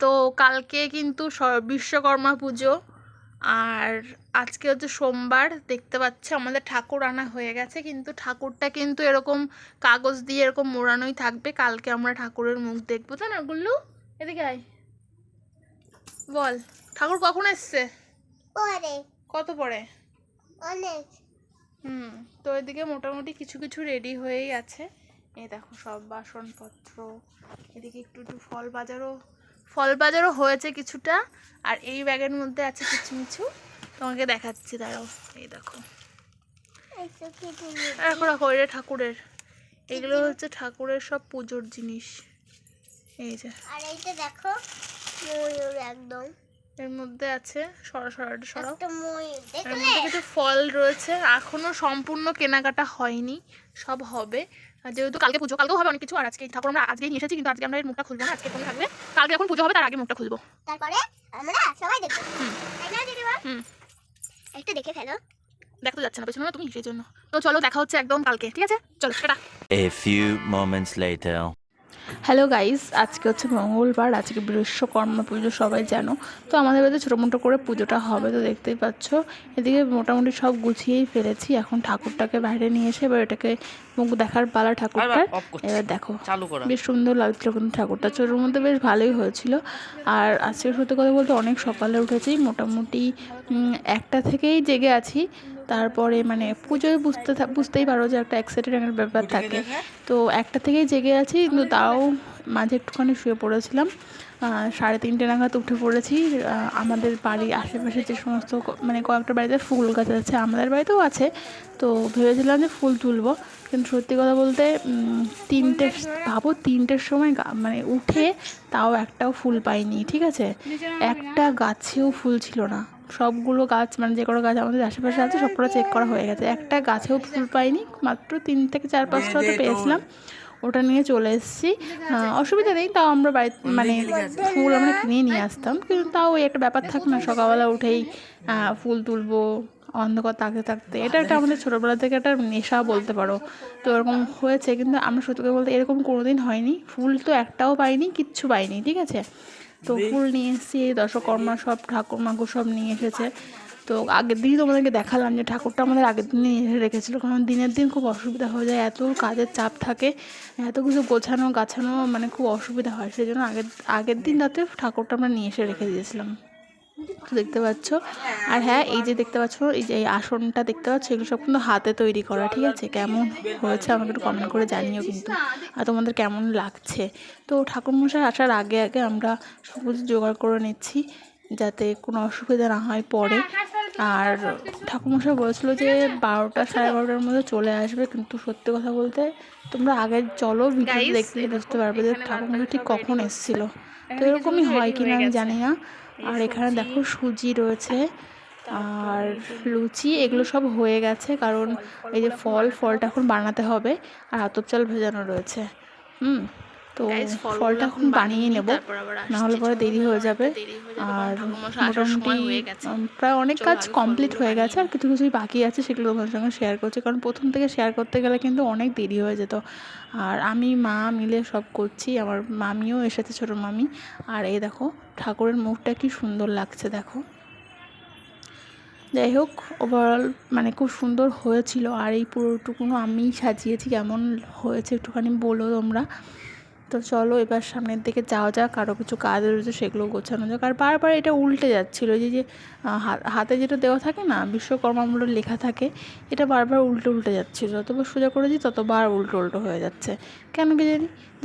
তো কালকে কিন্তু বিশ্বকর্মা পুজো, আর আজকে হচ্ছে সোমবার। দেখতে পাচ্ছ আমাদের ঠাকুর আনা হয়ে গেছে, কিন্তু ঠাকুরটা কিন্তু এরকম কাগজ দিয়ে এরকম মোড়ানোই থাকবে। কালকে আমরা ঠাকুরের মুখ দেখবো, তাই না গুল্লু? এদিকে আয়, বল ঠাকুর কখন এসছে? পরে। কত পরে? অনেক। তো এদিকে মোটামুটি কিছু কিছু রেডি হয়েই আছে। এই দেখো সব বাসনপত্র, এদিকে একটু একটু ফল বাজারও হয়েছে কিছুটা, আর এই ব্যাগের মধ্যে আছে কিছু কিছু, তোমাকে দেখাচ্ছি দাঁড়াও। এই দেখো, রাখো রাখো, এটা ঠাকুরের, এগুলো হচ্ছে ঠাকুরের সব পুজোর জিনিস। এই যে, আর এইটা দেখো ময়ূর, একদম এর মধ্যে আছে সরাসরি সরাও, একটা ময়ূর, এর মধ্যে কিছু ফল রয়েছে। এখনো সম্পূর্ণ কেনাকাটা হয়নি, সব হবে। আর যেহেতু কালকে পুজো, কালকেও হবে অনেক কিছু। আর আজকে ঠাকুর আমরা আজকেই নিয়ে এসেছি, কিন্তু আজকে আমরা এর মুখটা খুলবো না, আজকে এখনই থাকবে। কালকে যখন পুজো হবে তার আগে মুখটা খুলবো, তারপরে আমরা সবাই দেখবো। তাই না দিদিমা? একটু দেখে ফেলো। দেখতে যাচ্ছে না পেছনে তুমি, সেই জন্য। তো চলো দেখা হচ্ছে একদম কালকে, ঠিক আছে? চলো tata. A few moments later. Hello guys, আজকে হচ্ছে মঙ্গলবার, আজকে বিশ্বকর্মা পুজো সবাই জানো। তো আমাদের বাড়িতে ছোটো মোটো করে পুজোটা হবে, তো দেখতেই পাচ্ছ। এদিকে মোটামুটি সব গুছিয়েই ফেলেছি, এখন ঠাকুরটাকে বাইরে নিয়ে এসে এবার এটাকে মুখ দেখার পালা ঠাকুরটার। এবার দেখো বেশ সুন্দর লাগছিল, কিন্তু ঠাকুরটা ছোটোর মধ্যে বেশ ভালোই হয়েছিল। আর আজকে সত্যি কথা বলতে অনেক সকালে উঠেছি, মোটামুটি 1টা থেকেই জেগে আছি। তারপরে মানে পুজোয় বুঝতেই পারো যে একটা এক্সাইটেডের ব্যাপার থাকে। তো 1টা থেকেই জেগে আছি, কিন্তু তাও মাঝে একটুখানি শুয়ে পড়েছিলাম। 3:30 নাগাদ উঠে পড়েছি। আমাদের বাড়ির আশেপাশে যে সমস্ত মানে কয়েকটা বাড়িতে ফুল গাছ আছে, আমাদের বাড়িতেও আছে, তো ভেবেছিলাম যে ফুল তুলবো। কিন্তু সত্যি কথা বলতে 3টের সময় মানে উঠে তাও একটাও ফুল পাইনি, ঠিক আছে? একটা গাছেও ফুল ছিল না। সবগুলো গাছ মানে যে কটা গাছ আমাদের আশেপাশে আছে সবকটা চেক করা হয়ে গেছে, একটা গাছেও ফুল পাইনি। মাত্র 3 থেকে 4-5টা তো পেয়েছিলাম, ওটা নিয়ে চলে এসেছি। অসুবিধা নেই, তাও আমরা বাড়িতে মানে ফুল আমরা কিনে নিয়ে আসতাম, কিন্তু তাও ওই একটা ব্যাপার থাকে না, সকালবেলা উঠেই ফুল তুলবো অন্ধকার থাকতে থাকতে। এটা একটা আমাদের ছোটোবেলা থেকে একটা নেশা বলতে পারো। তো এরকম হয়েছে, কিন্তু আমরা সত্যি করে বলতে এরকম কোনোদিন হয়নি। ফুল তো একটাও পাইনি, কিচ্ছু পাইনি, ঠিক আছে? তো ফুল নিয়ে এসেছি, দশকর্মা সব ঠাকুর মাকুর সব নিয়ে এসেছে। তো আগের দিনই তোমাদেরকে দেখালাম যে ঠাকুরটা আমাদের আগের দিনই এসে রেখেছিলো, কারণ দিনের দিন খুব অসুবিধা হয়ে যায়, এত কাজের চাপ থাকে, এত কিছু গোছানো গাছানো, মানে খুব অসুবিধা হয়। সেই জন্য আগের দিন রাতে ঠাকুরটা আমরা নিয়ে এসে রেখে দিয়েছিলাম, দেখতে পাচ্ছ। আর হ্যাঁ, এই যে দেখতে পাচ্ছ, এই যে এই আসনটা দেখতে পাচ্ছ, এগুলো সব কিন্তু হাতে তৈরি করা, ঠিক আছে? কেমন হয়েছে আমাকে একটু কমেন্ট করে জানিও কিন্তু, আর তোমাদের কেমন লাগছে। তো ঠাকুরমশাই আসার আগে আগে আমরা সব কিছু জোগাড় করে নিচ্ছি, যাতে কোনো অসুবিধা না হয় পরে। আর ঠাকুরমশাই বলেছিলো যে 12টা 12:30টার মধ্যে চলে আসবে, কিন্তু সত্যি কথা বলতে তোমরা আগে চলো, ভিডিও দেখতে বুঝতে পারবে যে ঠাকুরমশাই ঠিক কখন এসেছিলো। তো এরকমই হয় কিনা আমি জানি না। আর এখানে দেখো সুজি রয়েছে আর লুচি, এগুলো সব হয়ে গেছে, কারণ এই যে ফলটা এখন বানাতে হবে, আর আতপ চাল ভেজানো রয়েছে। তো ফলটা এখন বানিয়ে নেব, না হলে পরে দেরি হয়ে যাবে। আর মোটামুটি প্রায় অনেক কাজ কমপ্লিট হয়ে গেছে, আর কিছু কিছুই বাকি আছে, সেগুলো তোমাদের সঙ্গে শেয়ার করছি, কারণ প্রথম থেকে শেয়ার করতে গেলে কিন্তু অনেক দেরি হয়ে যেত। আর আমি মা মিলে সব করছি, আমার মামিও এসেছে, ছোটো মামি। আর এই দেখো ঠাকুরের মুখটা কি সুন্দর লাগছে, দেখো। যাই হোক, ওভারঅল মানে খুব সুন্দর হয়েছিল। আর এই পুরোটুকুনো আমিই সাজিয়েছি, কেমন হয়েছে একটুখানি বলো তোমরা। তো চলো এবার সামনের দিকে যাওয়া যাক, আরও কিছু কাজ রয়েছে সেগুলো গোছানো যাক। আর বারবার এটা উল্টে যাচ্ছিলো, যে হাতে যেটা দেওয়া থাকে না, বিশ্বকর্মাগুলো লেখা থাকে, এটা বারবার উল্টে যাচ্ছিলো। যতবার সোজা করেছি ততবার উল্টো হয়ে যাচ্ছে, কেন কি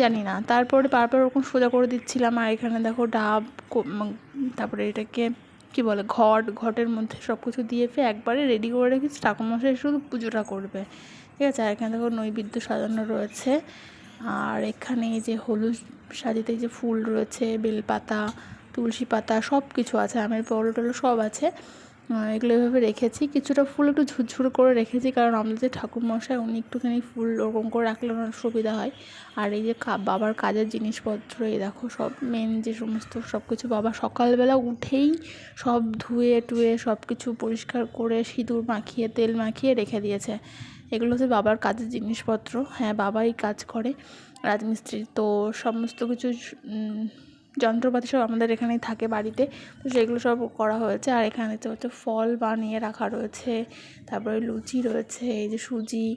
জানি না। তারপরে বারবার ওরকম সোজা করে দিচ্ছিলাম। আর এখানে দেখো ডাব, তারপরে এটাকে কি বলে, ঘটের মধ্যে সব কিছু দিয়ে একবারে রেডি করে রেখেছি, ঠাকুরমশাই শুধু পুজোটা করবে, ঠিক আছে? আর এখানে দেখো নৈবেদ্য সাজানো রয়েছে। আর এখানে এই যে হলুদ সাজিতে যে ফুল রয়েছে, বেলপাতা, তুলসী পাতা, সব কিছু আছে, আমের পলো টলো সব আছে। এগুলো এভাবে রেখেছি, কিছুটা ফুল একটু ঝুরঝুর করে রেখেছি, কারণ আমাদের যে ঠাকুরমশাই উনি একটুখানি ফুল ওরকম করে রাখলে ওনার সুবিধা হয়। আর এই যে বাবার কাজের জিনিসপত্র, এই দেখো সব মেন যে সমস্ত সব কিছু বাবা সকালবেলা উঠেই সব ধুয়ে টুয়ে সব কিছু পরিষ্কার করে সিঁদুর মাখিয়ে তেল মাখিয়ে রেখে দিয়েছে। এগুলো হচ্ছে বাবার কাজের জিনিসপত্র। হ্যাঁ, বাবাই কাজ করে রাজমিস্ত্রি, তো সমস্ত কিছু যন্ত্রপাতি সব আমাদের এখানেই থাকে বাড়িতে, তো সেগুলো সব করা হয়েছে। আর এখানে দেখতে পাচ্ছ ফল বানিয়ে রাখা রয়েছে, তারপরে লুচি রয়েছে, এই যে সুজি,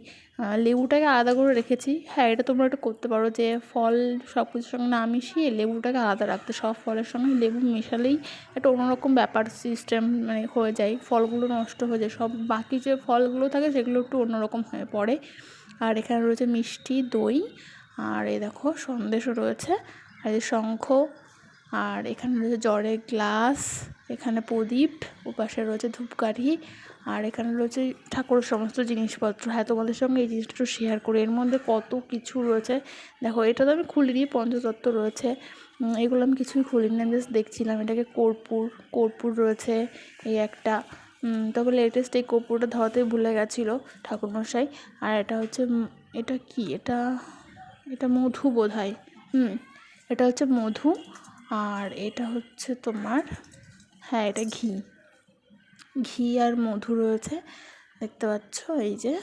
লেবুটাকে আলাদা করে রেখেছি। হ্যাঁ, এটা তোমরা একটু করতে পারো যে ফল সব কিছুর সঙ্গে না মিশিয়ে লেবুটাকে আলাদা রাখতে, সব ফলের সঙ্গে লেবু মেশালেই একটা অন্যরকম ব্যাপার সিস্টেম মানে হয়ে যায়, ফলগুলো নষ্ট হয়ে যায়, সব বাকি যে ফলগুলো থাকে সেগুলো একটু অন্যরকম হয়ে পড়ে। আর এখানে রয়েছে মিষ্টি, দই, আর এই দেখো সন্দেশও রয়েছে, আর এই শঙ্খ, আর এখানে রয়েছে জলের গ্লাস, এখানে প্রদীপ, ওপাশে রয়েছে ধূপকাঠি, আর এখানে রয়েছে ঠাকুরের সমস্ত জিনিসপত্র। হ্যাঁ, তোমাদের সঙ্গে এই জিনিসটা একটু শেয়ার করি, এর মধ্যে কত কিছু রয়েছে। দেখো, এটা তো আমি খুলিনি, পঞ্চতত্ত্ব রয়েছে, এগুলো আমি কিছুই খুলিনি, আমি জাস্ট দেখছিলাম। এটাকে কর্পূর রয়েছে এই একটা, তবে লেটেস্ট এই কর্পূরটা ধরাতে ভুলে গেছিলো ঠাকুরমশাই। আর এটা হচ্ছে এটা কি, এটা মধু বোধহয়, এটা হচ্ছে মধু। আর এটা হচ্ছে তোমার, হ্যাঁ, এটা ঘি আর মধু রয়েছে, দেখতে পাচ্ছ এই যে।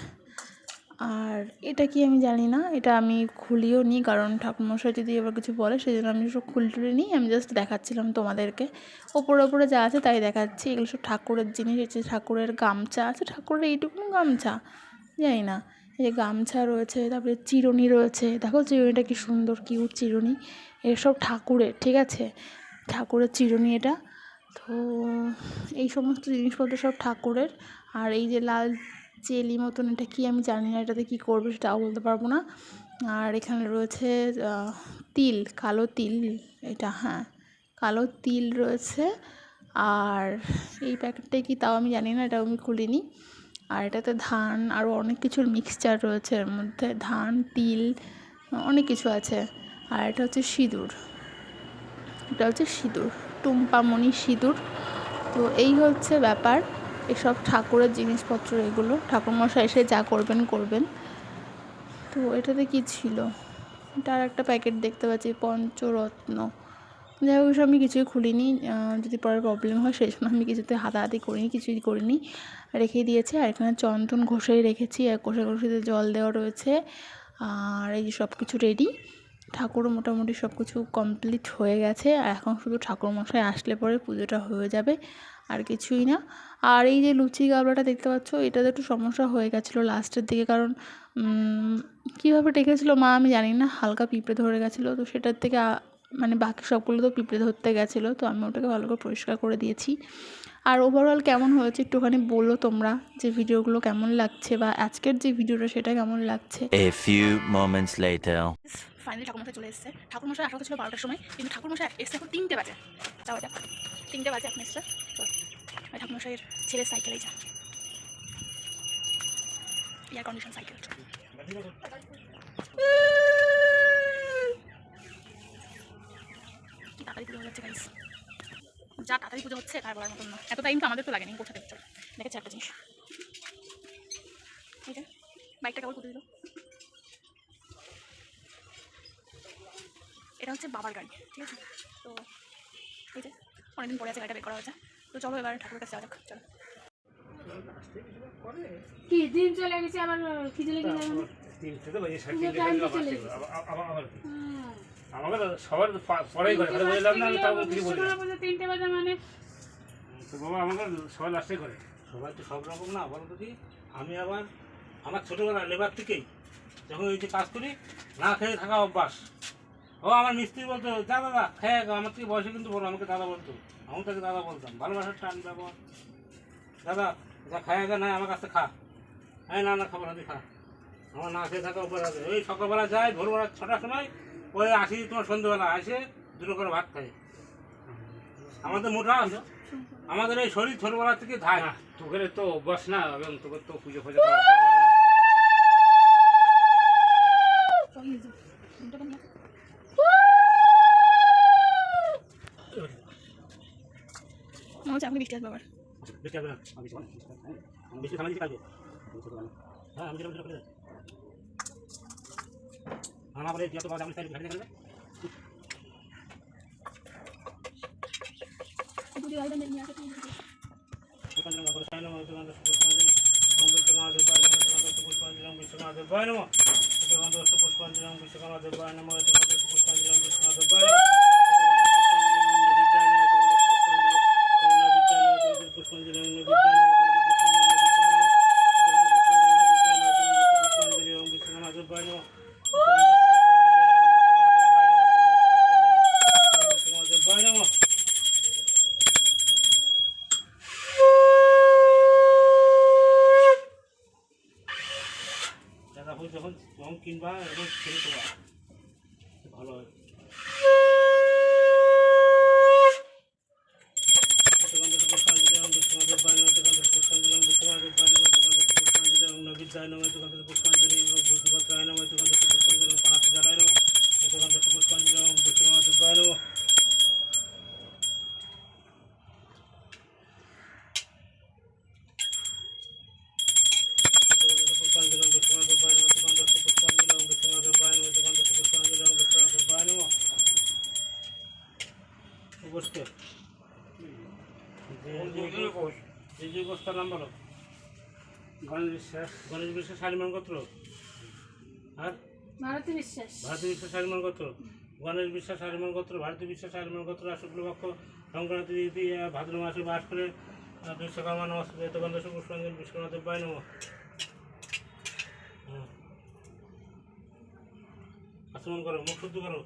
আর এটা কি আমি জানি না, এটা আমি খুলিও নি, কারণ ঠাকুরমশাই যদি এবার কিছু বলে সেই জন্য আমি সব খুলে নিই। আমি জাস্ট দেখাচ্ছিলাম তোমাদেরকে, ওপরে যা আছে তাই দেখাচ্ছি। এগুলো সব ঠাকুরের জিনিস, আছে ঠাকুরের গামছা আছে, ঠাকুরের এইটুকুন গামছা জানি না, এই যে গামছা রয়েছে, তারপরে চিরুনি রয়েছে, দেখো চিরুনিটা কি সুন্দর কিউট চিরুনি, এসব ঠাকুরের, ঠিক আছে, ঠাকুরের চিরুনি এটা। তো এই সমস্ত জিনিসপত্র সব ঠাকুরের। আর এই যে লাল চেলি মতন, এটা কি আমি জানি না, এটাতে কী করবে সেটাও বলতে পারবো না। আর এখানে রয়েছে তিল, কালো তিল, এটা হ্যাঁ কালো তিল রয়েছে। আর এই প্যাকেটটাই কি তাও আমি জানি না, এটাও আমি খুলিনি। আর এটাতে ধান আরও অনেক কিছুর মিক্সচার রয়েছে, এর মধ্যে ধান, তিল, অনেক কিছু আছে। আর এটা হচ্ছে সিঁদুর, টুম্পামণি সিঁদুর। তো এই হচ্ছে ব্যাপার, এসব ঠাকুরের জিনিসপত্র, এগুলো ঠাকুরমশাই এসে যা করবেন। তো এটাতে কি ছিল, এটার একটা প্যাকেট দেখতে পাচ্ছি, পঞ্চরত্ন, যাই হোক আমি কিছুই খুলিনি, যদি পরে প্রবলেম হয় সেই জন্য আমি কিছুতে হাতাহাতি করিনি, কিছুই করিনি, রেখেই দিয়েছি। আর এখানে চন্দন ঘষেই রেখেছি, আর ঘষে জল দেওয়া রয়েছে। আর এই যে সব কিছু রেডি, ঠাকুরও মোটামুটি সব কিছু কমপ্লিট হয়ে গেছে। আর এখন শুধু ঠাকুরমশাই আসলে পরে পুজোটা হয়ে যাবে, আর কিছুই না। আর এই যে লুচি গাবলাটা দেখতে পাচ্ছ, এটাতে একটু সমস্যা হয়ে গেছিলো লাস্টের দিকে, কারণ কীভাবে রেখেছিলো মা আমি জানি না, হালকা পিঁপড়ে ধরে গেছিলো, তো সেটার থেকে মানে বাকি সবগুলো তো পিঁপড়ে ধরতে গেছিলো, তো আমি ওটাকে ভালো করে পরিষ্কার করে দিয়েছি। আর ওভারঅল কেমন হয়েছে একটুখানি বলো তোমরা, যে ভিডিওগুলো কেমন লাগছে, বা আজকের যে ভিডিওটা সেটা কেমন লাগছে। A few moments later. Finally ঠাকুরমশাই চলে এসেছে। ঠাকুরমশাই আসার কথা ছিল 12টার সময়, কিন্তু ঠাকুরমশাই এসছে এখন 3টে বাজে। যাওয়া যাক, 3টে বাজে এখন এসছে। তো ঠাকুরমশাইয়ের ছেলের সাইকেলেই যা, এয়ার কন্ডিশন সাইকেল। কি তাড়াতাড়ি পুজো হয়ে যাচ্ছে গাইস, যা তাড়াতাড়ি পুজো হচ্ছে তার বলার মতন না। এত টাইম তো আমাদের তো লাগেনি কোথাতে। চল দেখেছি একটা জিনিস, এই যে বাইকটা কেবল পুজো দিল, এটা হচ্ছে বাবার গাড়ি, ঠিক আছে। তো এই যে অনেকদিন পরে আছে গাড়িটা বের করা হয়েছে। তো চলো এবার ঠাকুরের কাছে যাওয়া যাক, চলো। কি দিন চলে গেছে, আবার খিদে লেগে যাবে না? আমাকে সবার পরেই করে বললাম না, তাও কি বলি 3টে বাজে মানে তো বাবা আমাকে সবাই লাস্টে করে, সবাই তো সব রকম না বলো তো কি। আমি আবার আমার ছোটোবেলা লেবার থেকেই যখন এই যে কাজ করি না খেয়ে থাকা অভ্যাস। ও আমার মিস্ত্রি বলতো যা দাদা খেয়ে, আমার থেকে বয়সে কিন্তু বলো, আমাকে দাদা বলতো, আমি তাকে দাদা বলতাম, ভালোবাসার টান ব্যবহার। দাদা যা খায় গা না আমার কাছে খা, হ্যাঁ না খাবো না, তুই খা। আমার না খেয়ে থাকা অভ্যাস আছে। ওই সকালবেলা যায় ভোরবেলা 6টার সময়, ওই আসি তোমার সন্ধ্যেবেলা আসে দুটো করে ভাত খাই। আমাদের মোটা আছে, আমাদের এই শরীর ছোটবেলা থেকে ধায় না। তোকে তো অভ্যাস না, এবং তোকে তো পুজো ফুজো করা মনে হচ্ছে আপনি বৃষ্টি আসবে আবার। বেশি হবে না, আমি বেশি খানা দিতে কাজে। হ্যাঁ আমি যেটা করে আমার বলে যত কাজ আমি সাইড ঘাটে করবে। পুজো আইডা নিয়ে আসে তুমি। পুষ্পাঞ্জলি করে সাইনো মধ্যে পুষ্পাঞ্জলি ওম বিশ্বকর্মা বিশ্বকর্মা দেবায় নমঃ পুষ্পাঞ্জলি পুষ্পাঞ্জলি বিশ্বকর্মা দেবায় নমঃ পুষ্পাঞ্জলি বিশ্বকর্মা দেবায় নমঃ কিনবা এবং ছেড়ে দেওয়া ভালো হয়। যে গোস্তার নাম বলো। গণেশ বিশ্বাস শালিমান গোত্র। আর ভারতী বিশ্বাস। ভারতী বিশ্বাস শালিমান গোত্র। গণেশ বিশ্বাস শালিমান গোত্র, ভারতী বিশ্বাস শালিমান গোত্র। আর শুক্লপক্ষ সংক্রান্তি তিথি ভাদ্র মাসে বাস করে বিশ্বকর্মা নমস্কার বেতগন্ধ পুষ্পাঞ্জলি বিশ্বকর্মা দেব্যায় নমঃ। আচমন করো, মুখ শুদ্ধ করো।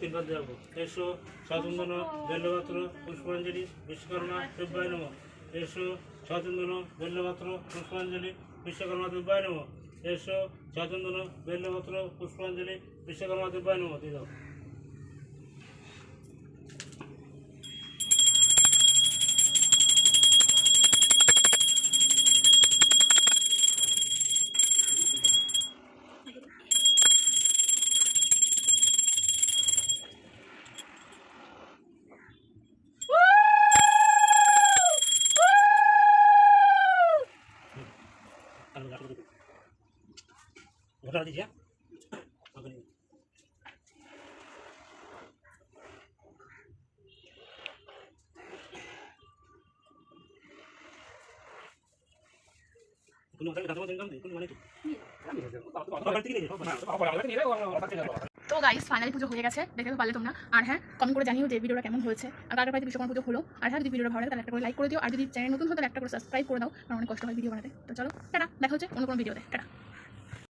তিনবার দেবো। এসো স্বতন্ত্র বেল্লপাত্র পুষ্পাঞ্জলি বিশ্বকর্মা দেব্যায় নমঃ। এসো স্বতন্ত্র বেল্লপাত্র পুষ্পাঞ্জলি বিশ্বকর্মা দেব্যায় নমঃ। এসো স্বতন্ত্র বেল্লপাত্র পুষ্পাঞ্জলি বিশ্বকর্মা দেব্যায় নমঃ। দিয়ে দাও। ঘটা দিচ্ছি। তো গাইস ফাইনালি পুজো হয়ে গেছে, দেখতে তো পারলে তোমরা। আর হ্যাঁ, কমেন্ট করে জানিও যে ভিডিওটা কেমন হয়েছে, আর কার বাড়িতে বিশ্বকর্মা পুজো হলো। আর হ্যাঁ, যদি ভিডিওটা ভালো লাগে তাহলে একটা করে লাইক করে দিও, আর যদি চ্যানেল নতুন হয় তাহলে একটা করে সাবস্ক্রাইব করে দাও, কারণ অনেক কষ্ট হয় ভিডিও বানাতে। তো চলো টাটা, দেখা হচ্ছে অন্য কোনো ভিডিওতে। টাটা।